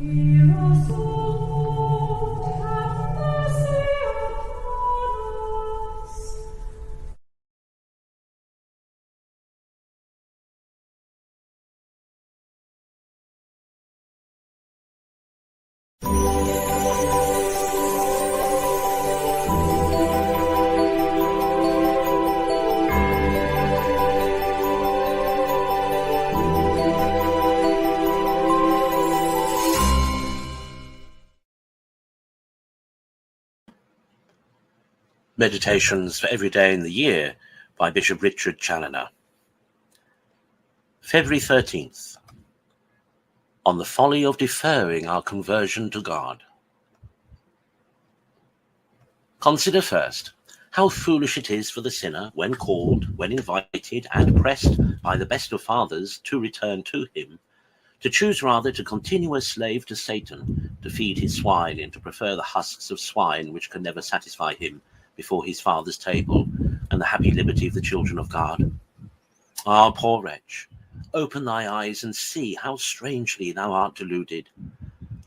Hear us, O Lord, have mercy upon us. Meditations for Every Day in the Year by Bishop Richard Challoner. February 13th. On the folly of deferring our conversion to God. Consider first how foolish it is for the sinner, when called, when invited, and pressed by the best of fathers to return to him, to choose rather to continue a slave to Satan, to feed his swine, and to prefer the husks of swine which can never satisfy him before his Father's table, and the happy liberty of the children of God. Ah, poor wretch, open thy eyes and see how strangely thou art deluded.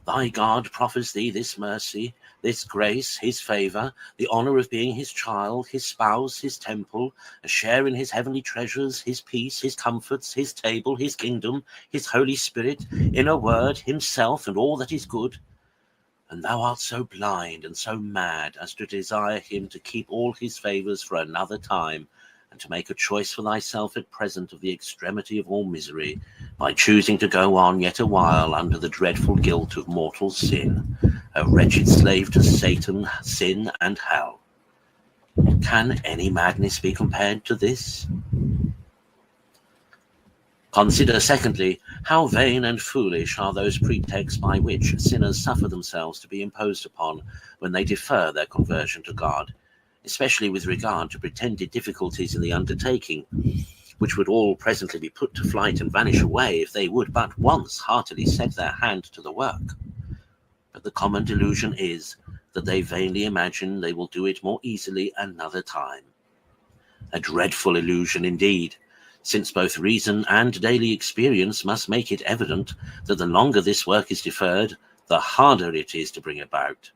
Thy God proffers thee this mercy, this grace, his favour, the honour of being his child, his spouse, his temple, a share in his heavenly treasures, his peace, his comforts, his table, his kingdom, his Holy Spirit, in a word, himself and all that is good. And thou art so blind and so mad as to desire him to keep all his favours for another time, and to make a choice for thyself at present of the extremity of all misery, by choosing to go on yet a while under the dreadful guilt of mortal sin, a wretched slave to Satan, sin, and hell. Can any madness be compared to this? Consider, secondly, how vain and foolish are those pretexts by which sinners suffer themselves to be imposed upon when they defer their conversion to God, especially with regard to pretended difficulties in the undertaking, which would all presently be put to flight and vanish away if they would but once heartily set their hand to the work. But the common delusion is that they vainly imagine they will do it more easily another time. A dreadful illusion indeed, since both reason and daily experience must make it evident that the longer this work is deferred, the harder it is to bring about.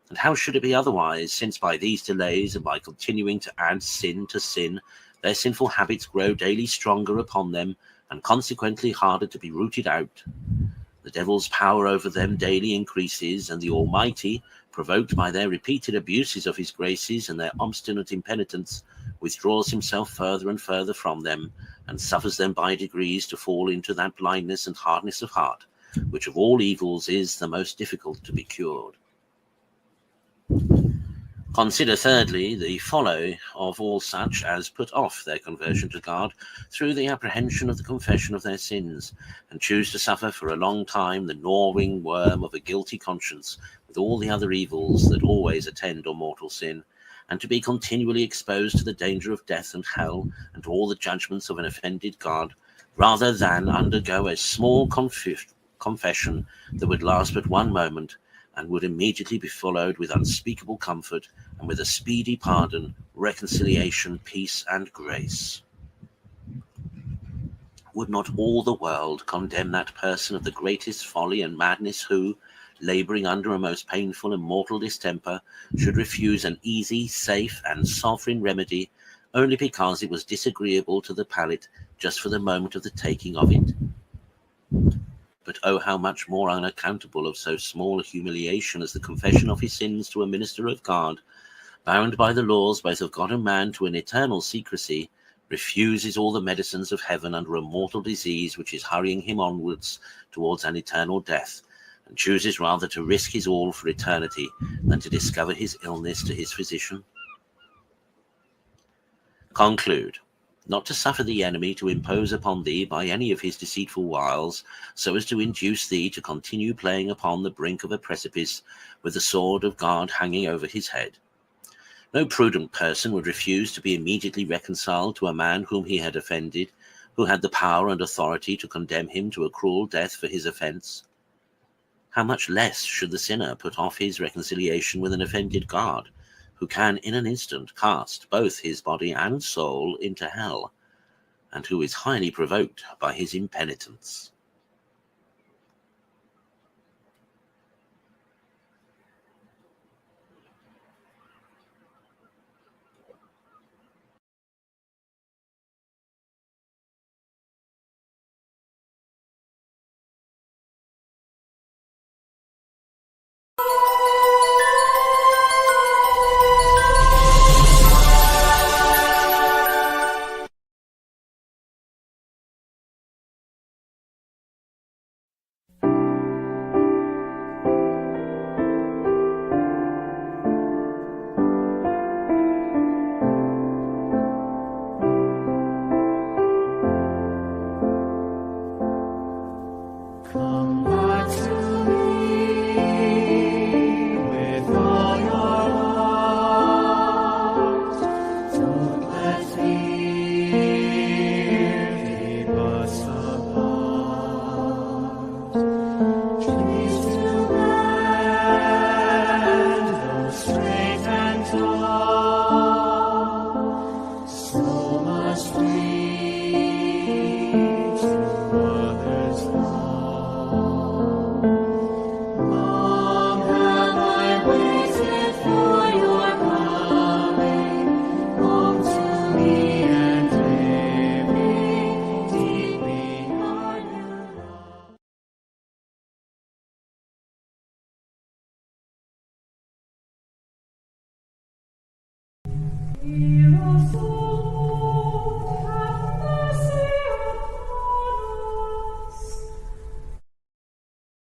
And how should it be otherwise, since by these delays and by continuing to add sin to sin, their sinful habits grow daily stronger upon them, and consequently harder to be rooted out. The devil's power over them daily increases, and the Almighty, provoked by their repeated abuses of his graces and their obstinate impenitence, withdraws himself further and further from them, and suffers them by degrees to fall into that blindness and hardness of heart, which of all evils is the most difficult to be cured. Consider thirdly the folly of all such as put off their conversion to God through the apprehension of the confession of their sins, and choose to suffer for a long time the gnawing worm of a guilty conscience, with all the other evils that always attend on mortal sin, and to be continually exposed to the danger of death and hell, and to all the judgments of an offended God, rather than undergo a small confession that would last but one moment, and would immediately be followed with unspeakable comfort, and with a speedy pardon, reconciliation, peace, and grace. Would not all the world condemn that person of the greatest folly and madness who, labouring under a most painful and mortal distemper, should refuse an easy, safe, and sovereign remedy, only because it was disagreeable to the palate just for the moment of the taking of it? But oh, how much more unaccountable of so small a humiliation as the confession of his sins to a minister of God, bound by the laws both of God and man to an eternal secrecy, refuses all the medicines of heaven under a mortal disease which is hurrying him onwards towards an eternal death, and chooses rather to risk his all for eternity than to discover his illness to his physician? Conclude. Not to suffer the enemy to impose upon thee by any of his deceitful wiles, so as to induce thee to continue playing upon the brink of a precipice with the sword of God hanging over his head. No prudent person would refuse to be immediately reconciled to a man whom he had offended, who had the power and authority to condemn him to a cruel death for his offence. How much less should the sinner put off his reconciliation with an offended God, who can in an instant cast both his body and soul into hell, and who is highly provoked by his impenitence. streets, Mother's love. Long have I waited for your coming, home to me and living deeply your new love.